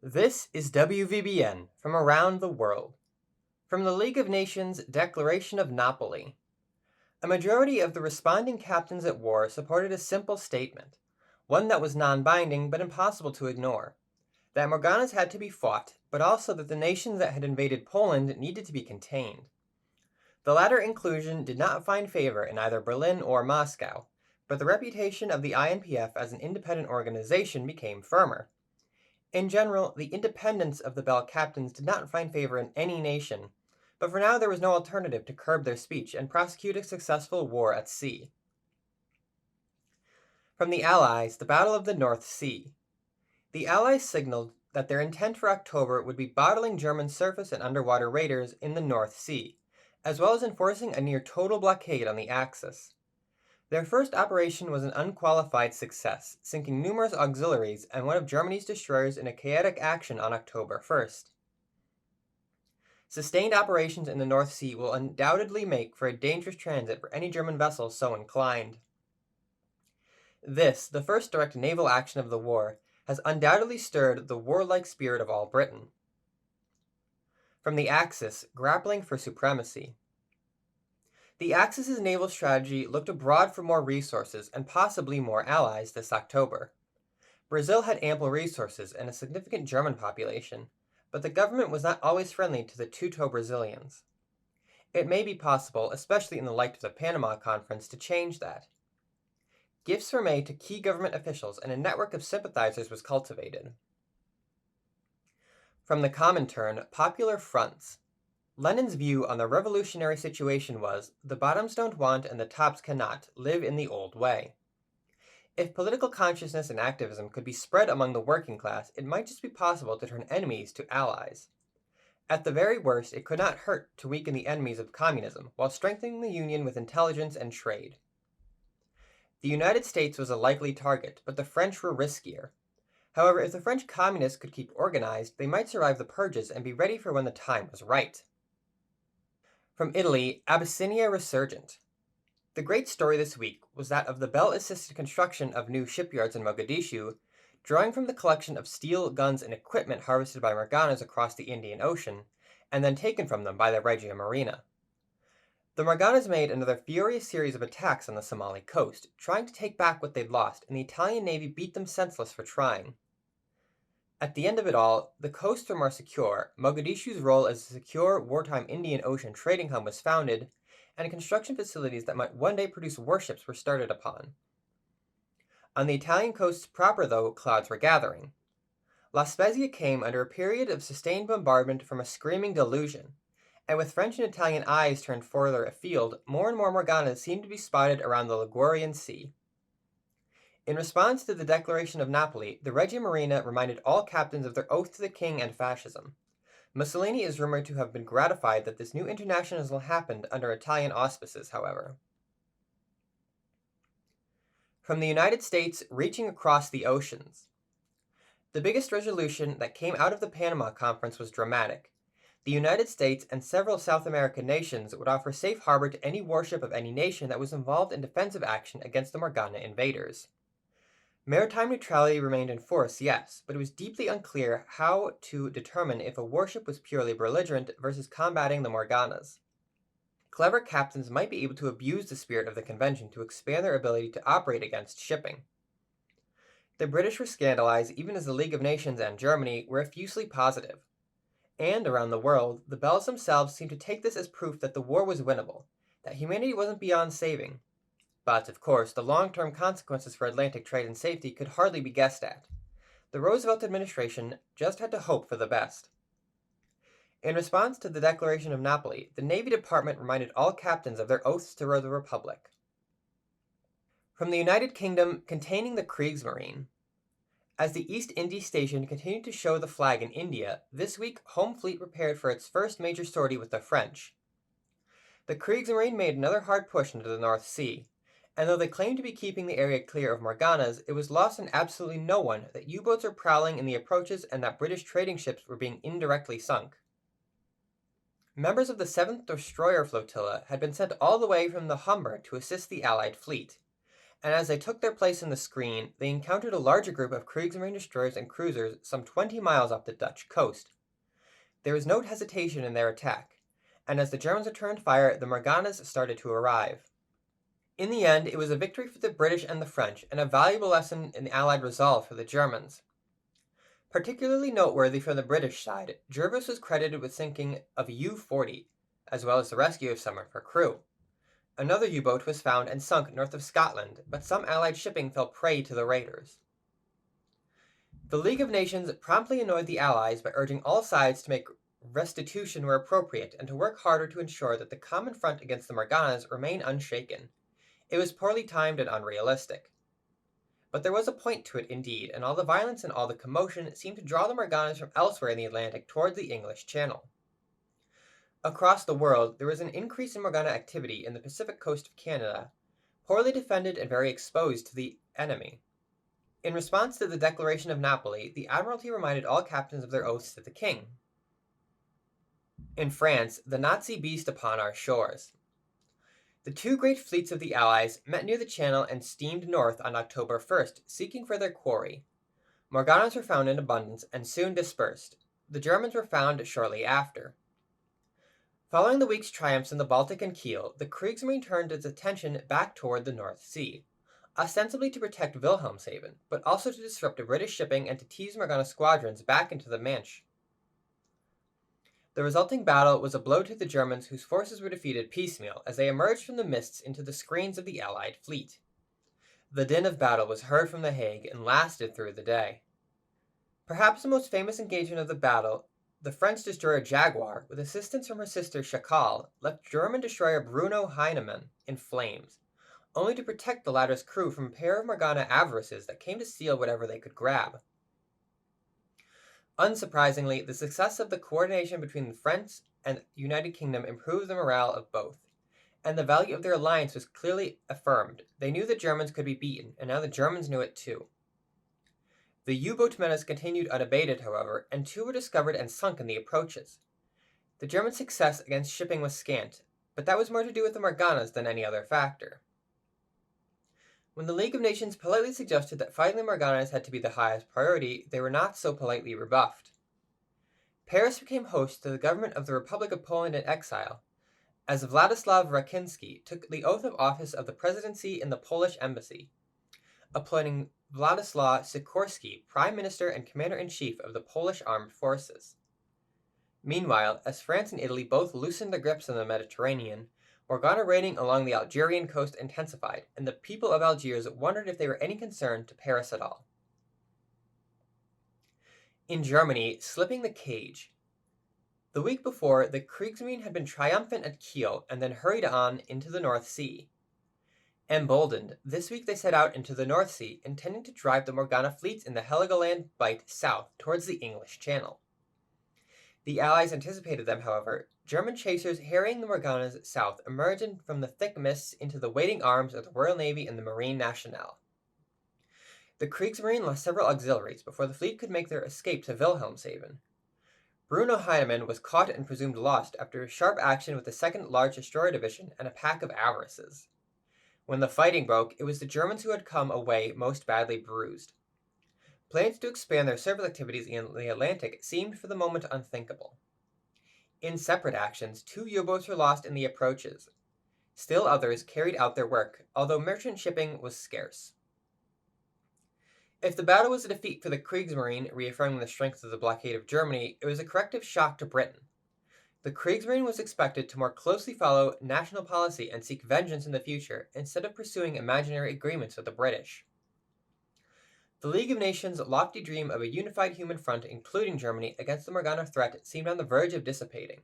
This is WVBN from around the world. From the League of Nations Declaration of Napoli. A majority of the responding captains at war supported a simple statement, one that was non-binding but impossible to ignore, that Morganas had to be fought, but also that the nations that had invaded Poland needed to be contained. The latter inclusion did not find favor in either Berlin or Moscow, but the reputation of the INPF as an independent organization became firmer. In general, the independence of the Bell captains did not find favor in any nation, but for now there was no alternative to curb their speech and prosecute a successful war at sea. From the Allies, the Battle of the North Sea. The Allies signaled that their intent for October would be bottling German surface and underwater raiders in the North Sea, as well as enforcing a near total blockade on the Axis. Their first operation was an unqualified success, sinking numerous auxiliaries and one of Germany's destroyers in a chaotic action on October 1st. Sustained operations in the North Sea will undoubtedly make for a dangerous transit for any German vessels so inclined. This, the first direct naval action of the war, has undoubtedly stirred the warlike spirit of all Britain. From the Axis, grappling for supremacy. The Axis's naval strategy looked abroad for more resources and possibly more allies this October. Brazil had ample resources and a significant German population, but the government was not always friendly to the Teuto-Brazilians. It may be possible, especially in the light of the Panama Conference, to change that. Gifts were made to key government officials and a network of sympathizers was cultivated. From the Comintern, Popular Fronts. Lenin's view on the revolutionary situation was, the bottoms don't want and the tops cannot live in the old way. If political consciousness and activism could be spread among the working class, it might just be possible to turn enemies to allies. At the very worst, it could not hurt to weaken the enemies of communism, while strengthening the Union with intelligence and trade. The United States was a likely target, but the French were riskier. However, if the French communists could keep organized, they might survive the purges and be ready for when the time was right. From Italy, Abyssinia Resurgent. The great story this week was that of the Bell-assisted construction of new shipyards in Mogadishu, drawing from the collection of steel, guns, and equipment harvested by Morganas across the Indian Ocean, and then taken from them by the Regia Marina. The Morganas made another furious series of attacks on the Somali coast, trying to take back what they'd lost, and the Italian Navy beat them senseless for trying. At the end of it all, the coasts were more secure, Mogadishu's role as a secure, wartime Indian Ocean trading hub was founded, and construction facilities that might one day produce warships were started upon. On the Italian coasts proper, though, clouds were gathering. La Spezia came under a period of sustained bombardment from a screaming delusion, and with French and Italian eyes turned further afield, more and more Morganas seemed to be spotted around the Ligurian Sea. In response to the Declaration of Napoli, the Regia Marina reminded all captains of their oath to the king and fascism. Mussolini is rumored to have been gratified that this new internationalism happened under Italian auspices, however. From the United States, reaching across the oceans. The biggest resolution that came out of the Panama Conference was dramatic. The United States and several South American nations would offer safe harbor to any warship of any nation that was involved in defensive action against the Morgana invaders. Maritime neutrality remained in force, yes, but it was deeply unclear how to determine if a warship was purely belligerent versus combating the Morganas. Clever captains might be able to abuse the spirit of the convention to expand their ability to operate against shipping. The British were scandalized even as the League of Nations and Germany were effusively positive. And around the world, the Bells themselves seemed to take this as proof that the war was winnable, that humanity wasn't beyond saving. But, of course, the long-term consequences for Atlantic trade and safety could hardly be guessed at. The Roosevelt administration just had to hope for the best. In response to the Declaration of Napoli, the Navy Department reminded all captains of their oaths to the Republic. From the United Kingdom, containing the Kriegsmarine. As the East Indies Station continued to show the flag in India, this week Home Fleet prepared for its first major sortie with the French. The Kriegsmarine made another hard push into the North Sea, and though they claimed to be keeping the area clear of Morganas, it was lost on absolutely no one that U-boats were prowling in the approaches and that British trading ships were being indirectly sunk. Members of the 7th Destroyer Flotilla had been sent all the way from the Humber to assist the Allied fleet, and as they took their place in the screen, they encountered a larger group of Kriegsmarine destroyers and cruisers some 20 miles off the Dutch coast. There was no hesitation in their attack, and as the Germans returned fire, the Morganas started to arrive. In the end, it was a victory for the British and the French, and a valuable lesson in the Allied resolve for the Germans. Particularly noteworthy from the British side, Jervis was credited with sinking of U-40, as well as the rescue of some of her crew. Another U-boat was found and sunk north of Scotland, but some Allied shipping fell prey to the raiders. The League of Nations promptly annoyed the Allies by urging all sides to make restitution where appropriate and to work harder to ensure that the common front against the Morganas remain unshaken. It was poorly timed and unrealistic. But there was a point to it indeed, and all the violence and all the commotion seemed to draw the Morganas from elsewhere in the Atlantic towards the English Channel. Across the world, there was an increase in Morgana activity in the Pacific coast of Canada, poorly defended and very exposed to the enemy. In response to the Declaration of Napoli, the Admiralty reminded all captains of their oaths to the King. In France, the Nazi beast upon our shores. The two great fleets of the Allies met near the Channel and steamed north on October 1st, seeking for their quarry. Morganas were found in abundance and soon dispersed. The Germans were found shortly after. Following the week's triumphs in the Baltic and Kiel, the Kriegsmarine turned its attention back toward the North Sea, ostensibly to protect Wilhelmshaven, but also to disrupt the British shipping and to tease Morgana squadrons back into the Manche. The resulting battle was a blow to the Germans, whose forces were defeated piecemeal as they emerged from the mists into the screens of the Allied fleet. The din of battle was heard from The Hague and lasted through the day. Perhaps the most famous engagement of the battle, the French destroyer Jaguar, with assistance from her sister Chacal, left German destroyer Bruno Heinemann in flames, only to protect the latter's crew from a pair of Morgana avarices that came to steal whatever they could grab. Unsurprisingly, the success of the coordination between the French and United Kingdom improved the morale of both, and the value of their alliance was clearly affirmed. They knew the Germans could be beaten, and now the Germans knew it too. The U-boat menace continued unabated, however, and two were discovered and sunk in the approaches. The German success against shipping was scant, but that was more to do with the Morganas than any other factor. When the League of Nations politely suggested that fighting the Morganas had to be the highest priority, they were not so politely rebuffed. Paris became host to the government of the Republic of Poland in exile, as Władysław Raczyński took the oath of office of the presidency in the Polish embassy, appointing Władysław Sikorski Prime Minister and Commander-in-Chief of the Polish Armed Forces. Meanwhile, as France and Italy both loosened their grips on the Mediterranean, Morgana raiding along the Algerian coast intensified, and the people of Algiers wondered if they were any concern to Paris at all. In Germany, slipping the cage. The week before, the Kriegsmarine had been triumphant at Kiel and then hurried on into the North Sea. Emboldened, this week they set out into the North Sea, intending to drive the Morgana fleets in the Heligoland Bight south towards the English Channel. The Allies anticipated them, however. German chasers harrying the Morganas south emerged from the thick mists into the waiting arms of the Royal Navy and the Marine Nationale. The Kriegsmarine lost several auxiliaries before the fleet could make their escape to Wilhelmshaven. Bruno Heinemann was caught and presumed lost after a sharp action with the 2nd Large Destroyer Division and a pack of avarices. When the fighting broke, it was the Germans who had come away most badly bruised. Plans to expand their service activities in the Atlantic seemed for the moment unthinkable. In separate actions, 2 U-boats were lost in the approaches. Still others carried out their work, although merchant shipping was scarce. If the battle was a defeat for the Kriegsmarine, reaffirming the strength of the blockade of Germany, it was a corrective shock to Britain. The Kriegsmarine was expected to more closely follow national policy and seek vengeance in the future, instead of pursuing imaginary agreements with the British. The League of Nations' lofty dream of a unified human front, including Germany, against the Morgana threat seemed on the verge of dissipating.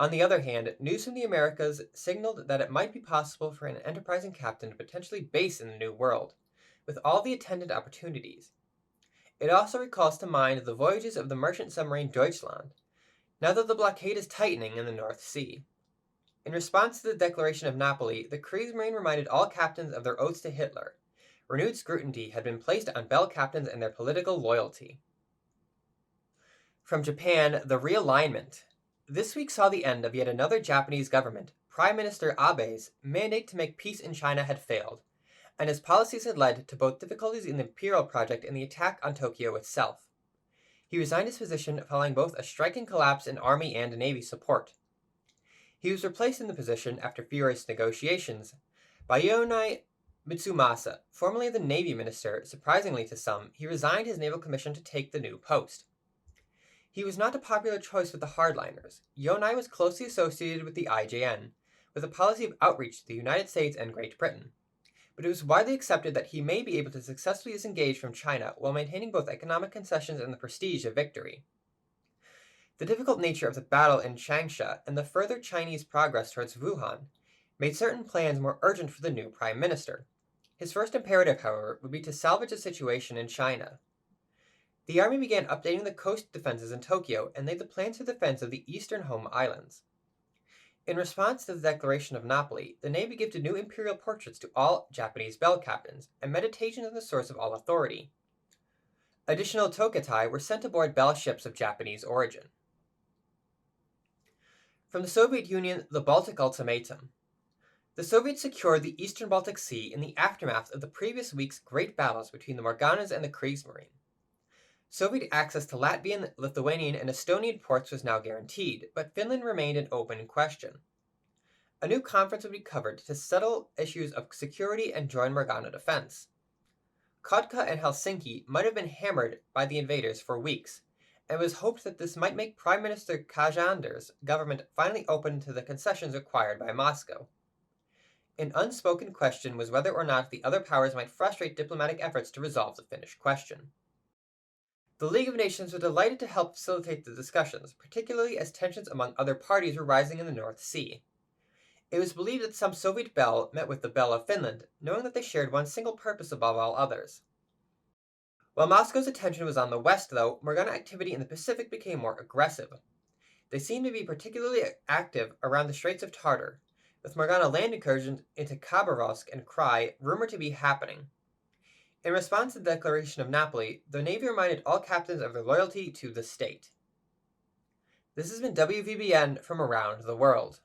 On the other hand, news from the Americas signaled that it might be possible for an enterprising captain to potentially base in the New World, with all the attendant opportunities. It also recalls to mind the voyages of the merchant submarine Deutschland, now that the blockade is tightening in the North Sea. In response to the Declaration of Napoli, the Kriegsmarine reminded all captains of their oaths to Hitler. Renewed scrutiny had been placed on bell captains and their political loyalty. From Japan, the realignment. This week saw the end of yet another Japanese government. Prime Minister Abe's mandate to make peace in China had failed, and his policies had led to both difficulties in the imperial project and the attack on Tokyo itself. He resigned his position following both a striking collapse in army and navy support. He was replaced in the position after furious negotiations by Yonai Mitsumasa, formerly the Navy Minister. Surprisingly to some, he resigned his naval commission to take the new post. He was not a popular choice with the hardliners. Yonai was closely associated with the IJN, with a policy of outreach to the United States and Great Britain, but it was widely accepted that he may be able to successfully disengage from China while maintaining both economic concessions and the prestige of victory. The difficult nature of the battle in Changsha and the further Chinese progress towards Wuhan made certain plans more urgent for the new prime minister. His first imperative, however, would be to salvage the situation in China. The army began updating the coast defenses in Tokyo and laid the plans for defense of the eastern home islands. In response to the declaration of Napoli, the Navy gifted new imperial portraits to all Japanese bell captains, and meditations on the source of all authority. Additional tokatai were sent aboard bell ships of Japanese origin. From the Soviet Union, the Baltic Ultimatum. The Soviets secured the eastern Baltic Sea in the aftermath of the previous week's great battles between the Morganas and the Kriegsmarine. Soviet access to Latvian, Lithuanian, and Estonian ports was now guaranteed, but Finland remained an open question. A new conference would be covered to settle issues of security and joint Morgana defense. Kotka and Helsinki might have been hammered by the invaders for weeks, and it was hoped that this might make Prime Minister Kajander's government finally open to the concessions required by Moscow. An unspoken question was whether or not the other powers might frustrate diplomatic efforts to resolve the Finnish question. The League of Nations were delighted to help facilitate the discussions, particularly as tensions among other parties were rising in the North Sea. It was believed that some Soviet bell met with the bell of Finland, knowing that they shared one single purpose above all others. While Moscow's attention was on the west, though, Morgana activity in the Pacific became more aggressive. They seemed to be particularly active around the Straits of Tartar, with Morgana land incursions into Khabarovsk and Krai rumored to be happening. In response to the declaration of Napoli, the Navy reminded all captains of their loyalty to the state. This has been WVBN from around the world.